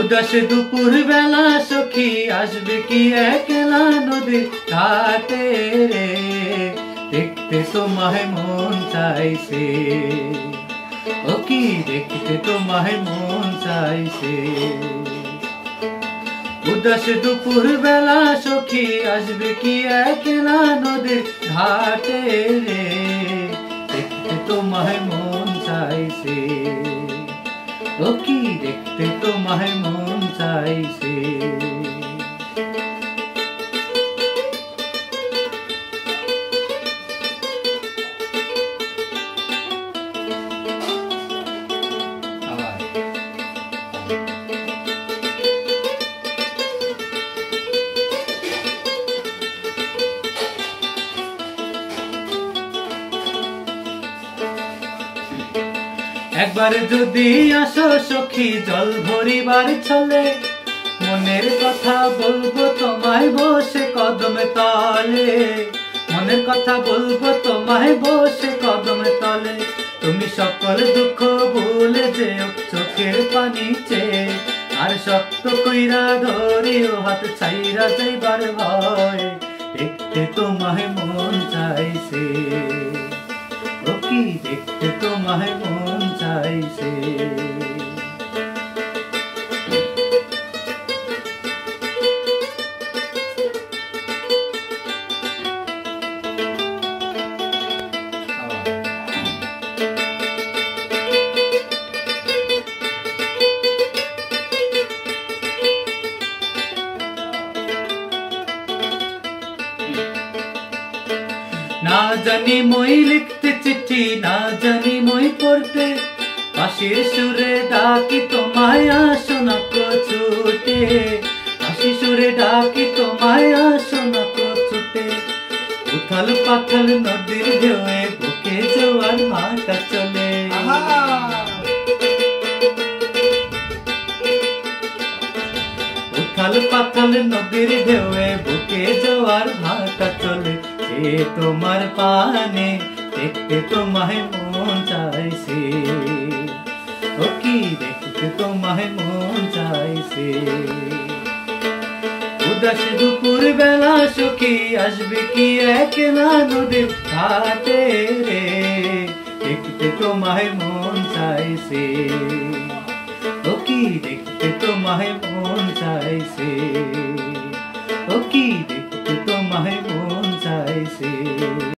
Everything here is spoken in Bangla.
উদাস দুপুর বেলা সখী আসবে কি একলা নদীর ঘাটে রে, দেখতে তোমায় মন চাইছে, ও কি দেখতে তোমায় মন চাইছে। উদাস দুপুর বেলা সখী আসবে কি একলা নদীর ঘাটে রে, দেখতে তোমায় মন চাইছে, ও কি দেখতে তোমায় মন চাইছে। একবার যদি আসো সখী জল ভরিবার ছলে, মনের কথা বলবো তোমায় বসে কদম তলে, মনের কথা বলবো তোমায় বসে কদম তলে। তুমি সকল দুঃখ ভুলে যেও চোখের পানি চেয়ে, আর শক্ত কইরা ধরিও হাত ছাইরা যাইবার ভয়, দেখতে তোমায় মন চাইছে, ও কি দেখতে তোমায় মন চাইছে। না জানি মই লিখতে চিঠি, না জানি মই পড়তে, বাঁশির সুরে ডাকি তোমায় আসো না ছুটে, বাঁশির সুরে ডাকি তোমায় আসো না ছুটে। উথাল পাথাল নদীর ঢেউয়ে বুকে জোয়ার ভাটা চলে, উথাল পাথাল নদীর ঢেউয়ে বুকে জোয়ার ভাটা চলে। সে তোমার পানে দেখতে তোমায় মন চাইছে, ও কি দেখতে তোমায় মন চাইছে। উদাস দুপুর বেলা সখী আসবে কি একলা নদীর ঘাটে রে, দেখতে তোমায় মন চাইছে, ও কি দেখতে তোমায় মন চাইছে, ও কি